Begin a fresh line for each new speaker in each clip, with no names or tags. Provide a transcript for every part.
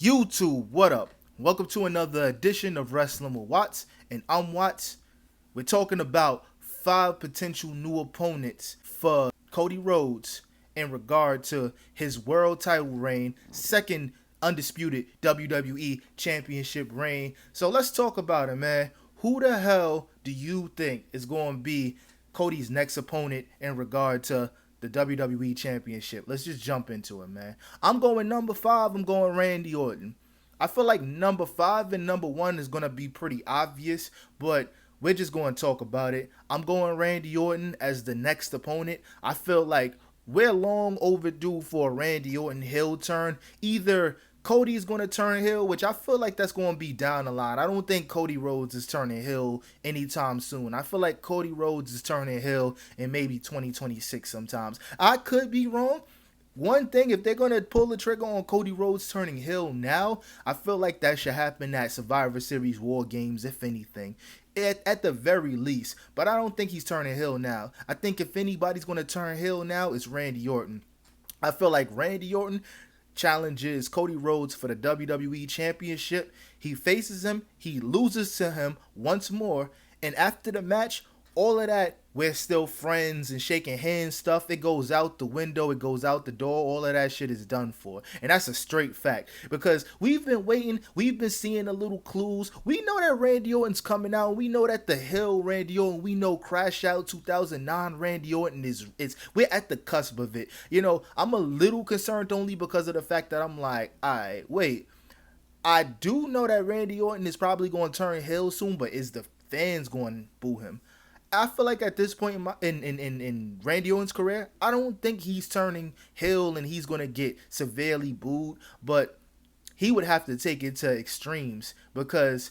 YouTube, what up? Welcome to another edition of Wrestling with Watts, and I'm Watts. We're talking about 5 potential new opponents for Cody Rhodes in regard to his world title reign, second undisputed WWE Championship reign. So let's talk about it, man. Who the hell do you think is going to be Cody's next opponent in regard to the WWE Championship? Let's just jump into it, man. I'm going number 5. I'm going Randy Orton. I feel like number 5 and number 1 is going to be pretty obvious, but we're just going to talk about it. I'm going Randy Orton as the next opponent. I feel like we're long overdue for a Randy Orton heel turn. Either Cody's going to turn heel, which I feel like that's going to be down the line. I don't think Cody Rhodes is turning heel anytime soon. I feel like Cody Rhodes is turning heel in maybe 2026 sometimes. I could be wrong. One thing, if they're going to pull the trigger on Cody Rhodes turning heel now, I feel like that should happen at Survivor Series War Games, if anything. At the very least. But I don't think he's turning heel now. I think if anybody's going to turn heel now, it's Randy Orton. I feel like Randy Orton challenges Cody Rhodes for the WWE Championship. He faces him. He loses to him once more. And after the match, all of that, we're still friends and shaking hands stuff, it goes out the window, it goes out the door, all of that shit is done for. And that's a straight fact. Because we've been waiting, we've been seeing the little clues. We know that Randy Orton's coming out. We know that the Hill Randy Orton, we know Crash Out 2009 Randy Orton is we're at the cusp of it. You know, I'm a little concerned only because of the fact that I'm like, alright, wait. I do know that Randy Orton is probably going to turn heel soon, but is the fans going to boo him? I feel like at this point in Randy Orton's career, I don't think he's turning heel and he's going to get severely booed, but he would have to take it to extremes because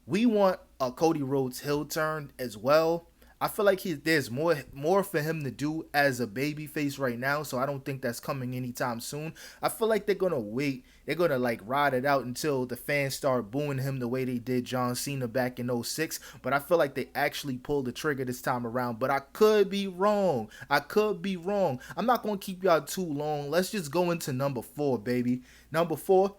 we want a Cody Rhodes heel turn as well. I feel like there's more for him to do as a babyface right now, so I don't think that's coming anytime soon. I feel like they're gonna wait. They're gonna like ride it out until the fans start booing him the way they did John Cena back in '06. But I feel like they actually pulled the trigger this time around. But I could be wrong. I'm not gonna keep y'all too long. Let's just go into number 4, baby. Number 4,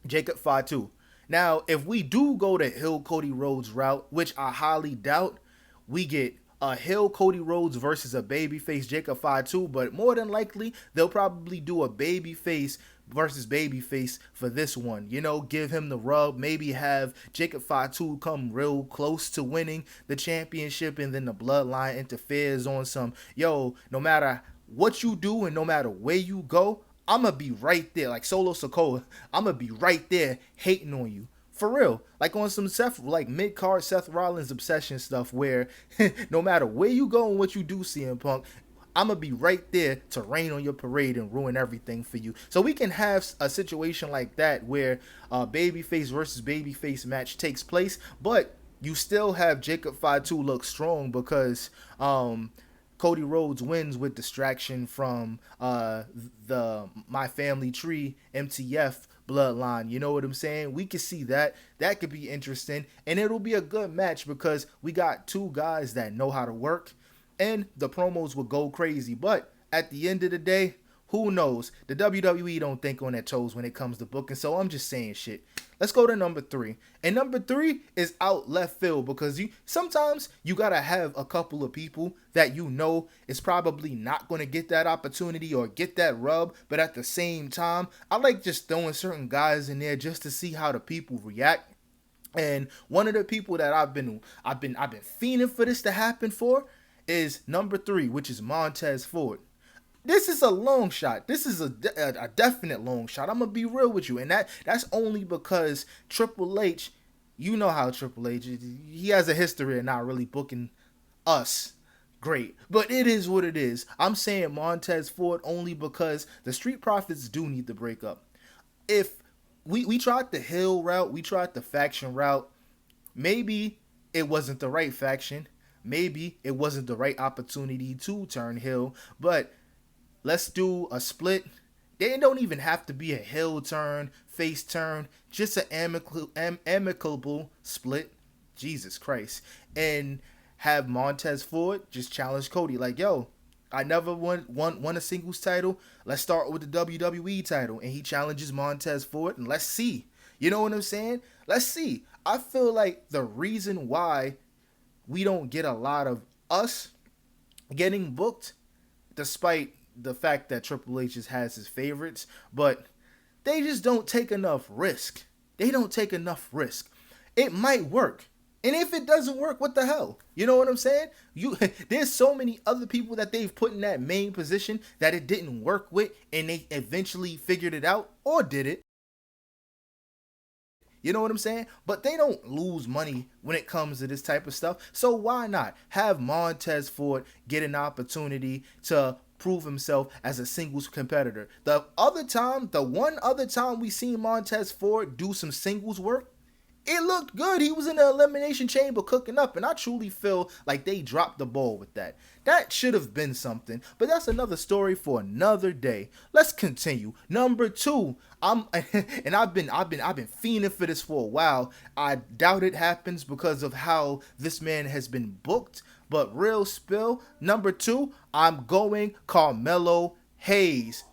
Jacob Fatu. Now, if we do go the Hill Cody Rhodes route, which I highly doubt, we get a Hill Cody Rhodes versus a babyface Jacob Fatu, but more than likely they'll probably do a babyface versus babyface for this one. You know, give him the rub, maybe have Jacob Fatu come real close to winning the championship, and then the bloodline interferes on some, yo, no matter what you do and no matter where you go, I'm gonna be right there, like Solo Sokoa. I'm gonna be right there hating on you. For real, like on some like mid-card Seth Rollins obsession stuff where no matter where you go and what you do, CM Punk, I'm going to be right there to rain on your parade and ruin everything for you. So we can have a situation like that where a babyface versus babyface match takes place, but you still have Jacob Fatu look strong because Cody Rhodes wins with distraction from the My Family Tree MTF bloodline. You know what I'm saying? We could see that. That could be interesting. And it'll be a good match because we got two guys that know how to work. And the promos will go crazy. But at the end of the day, who knows? The WWE don't think on their toes when it comes to booking. So I'm just saying shit. Let's go to number 3. And number 3 is out left field because sometimes you got to have a couple of people that you know is probably not going to get that opportunity or get that rub. But at the same time, I like just throwing certain guys in there just to see how the people react. And one of the people that I've been fiending for this to happen for is number 3, which is Montez Ford. This is a long shot. This is a definite long shot. I'm going to be real with you. And that's only because Triple H, you know how Triple H is. He has a history of not really booking us great. But it is what it is. I'm saying Montez Ford only because the Street Profits do need to break up. If we tried the Hill route, we tried the faction route, maybe it wasn't the right faction. Maybe it wasn't the right opportunity to turn heel. But let's do a split. They don't even have to be a heel turn, face turn, just an amicable split. Jesus Christ. And have Montez Ford just challenge Cody like, yo, I never won a singles title. Let's start with the WWE title, and he challenges Montez for it, and let's see. You know what I'm saying? Let's see. I feel like the reason why we don't get a lot of us getting booked, despite the fact that Triple H just has his favorites, but they just don't take enough risk. They don't take enough risk. It might work. And if it doesn't work, what the hell? You know what I'm saying? There's so many other people that they've put in that main position that it didn't work with, and they eventually figured it out, or did it. You know what I'm saying? But they don't lose money when it comes to this type of stuff. So why not have Montez Ford get an opportunity to prove himself as a singles competitor? The one other time we seen Montez Ford do some singles work, it looked good. He was in the elimination chamber cooking up, and I truly feel like they dropped the ball with that. That should have been something, but that's another story for another day. Let's continue. Number 2, I've been fiending for this for a while. I doubt it happens because of how this man has been booked, but real spill. Number 2, I'm going Carmelo Hayes.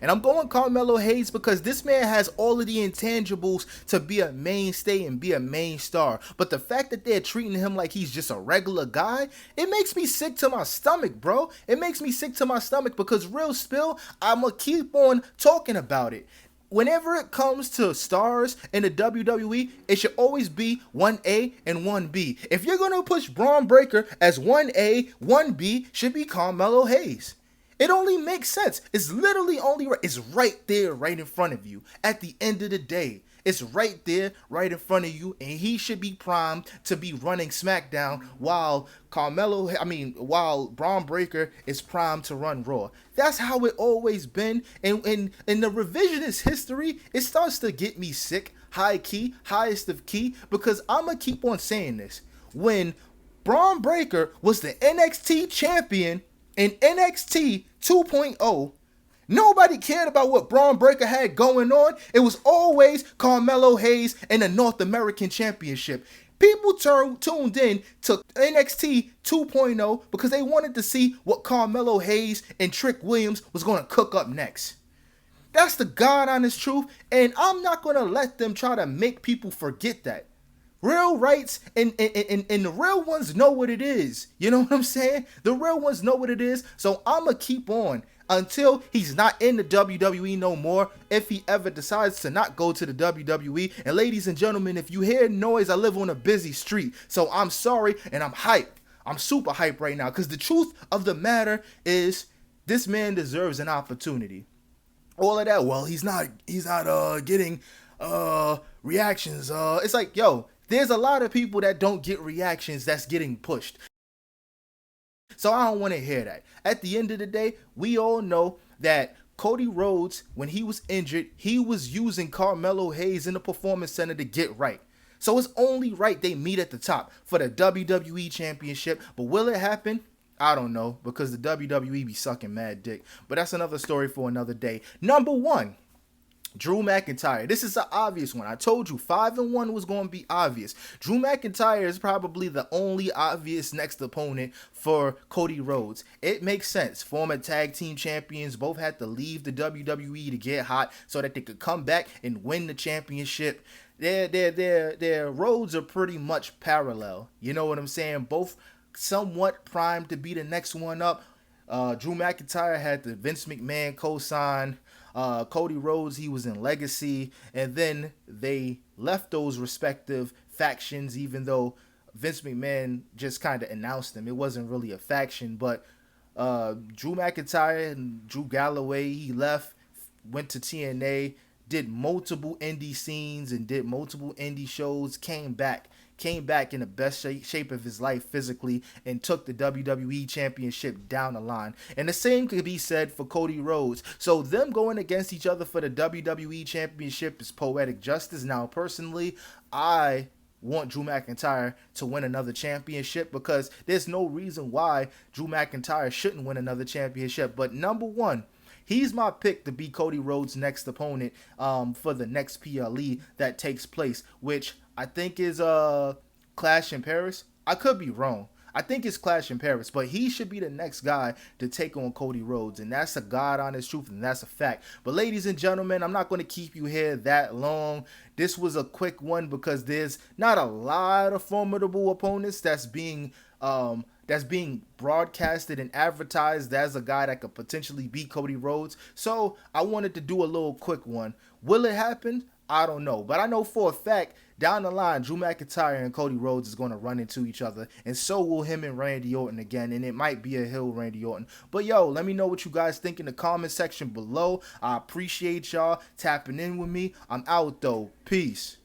And I'm going Carmelo Hayes because this man has all of the intangibles to be a mainstay and be a main star. But the fact that they're treating him like he's just a regular guy, it makes me sick to my stomach, bro. It makes me sick to my stomach because real spill, I'm going to keep on talking about it. Whenever it comes to stars in the WWE, it should always be 1A and 1B. If you're going to push Braun Breaker as 1A, 1B should be Carmelo Hayes. It only makes sense. It's literally only right. It's right there, right in front of you. At the end of the day, it's right there, right in front of you, and he should be primed to be running SmackDown while Braun Breaker is primed to run Raw. That's how it always been. And in the revisionist history, it starts to get me sick, high key, highest of key, because I'm going to keep on saying this. When Braun Breaker was the NXT champion in NXT 2.0, nobody cared about what Braun Breaker had going on. It was always Carmelo Hayes and the North American Championship. People tuned in to NXT 2.0 because they wanted to see what Carmelo Hayes and Trick Williams was going to cook up next. That's the God honest truth, and I'm not going to let them try to make people forget that. Real rights and the real ones know what it is. You know what I'm saying? The real ones know what it is. So I'm going to keep on until he's not in the WWE no more, if he ever decides to not go to the WWE. And ladies and gentlemen, if you hear noise, I live on a busy street. So I'm sorry, and I'm hyped. I'm super hyped right now because the truth of the matter is this man deserves an opportunity. All of that, well, he's not getting reactions. It's like, yo, there's a lot of people that don't get reactions that's getting pushed. So I don't want to hear that. At the end of the day, we all know that Cody Rhodes, when he was injured, he was using Carmelo Hayes in the Performance Center to get right. So it's only right they meet at the top for the WWE Championship. But will it happen? I don't know, because the WWE be sucking mad dick. But that's another story for another day. Number 1. Drew McIntyre. This is an obvious one. I told you 5-1 was going to be obvious. Drew McIntyre is probably the only obvious next opponent for Cody Rhodes. It makes sense. Former tag team champions both had to leave the WWE to get hot so that they could come back and win the championship. Their roads are pretty much parallel. You know what I'm saying? Both somewhat primed to be the next one up. Drew McIntyre had the Vince McMahon co-sign. Cody Rhodes, he was in Legacy, and then they left those respective factions, even though Vince McMahon just kind of announced them. It wasn't really a faction, but Drew McIntyre and Drew Galloway, he left, went to TNA, did multiple indie scenes and did multiple indie shows, came back in the best shape of his life physically, and took the WWE Championship down the line. And the same could be said for Cody Rhodes. So them going against each other for the WWE Championship is poetic justice. Now, personally, I want Drew McIntyre to win another championship because there's no reason why Drew McIntyre shouldn't win another championship. But number 1, he's my pick to be Cody Rhodes' next opponent for the next PLE that takes place, which I think is Clash in Paris. I could be wrong. I think it's Clash in Paris, but he should be the next guy to take on Cody Rhodes, and that's a God honest truth, and that's a fact. But ladies and gentlemen, I'm not going to keep you here that long. This was a quick one because there's not a lot of formidable opponents that's being broadcasted and advertised as a guy that could potentially beat Cody Rhodes. So I wanted to do a little quick one. Will it happen? I don't know. But I know for a fact down the line, Drew McIntyre and Cody Rhodes is going to run into each other. And so will him and Randy Orton again. And it might be a heel Randy Orton. But yo, let me know what you guys think in the comment section below. I appreciate y'all tapping in with me. I'm out though. Peace.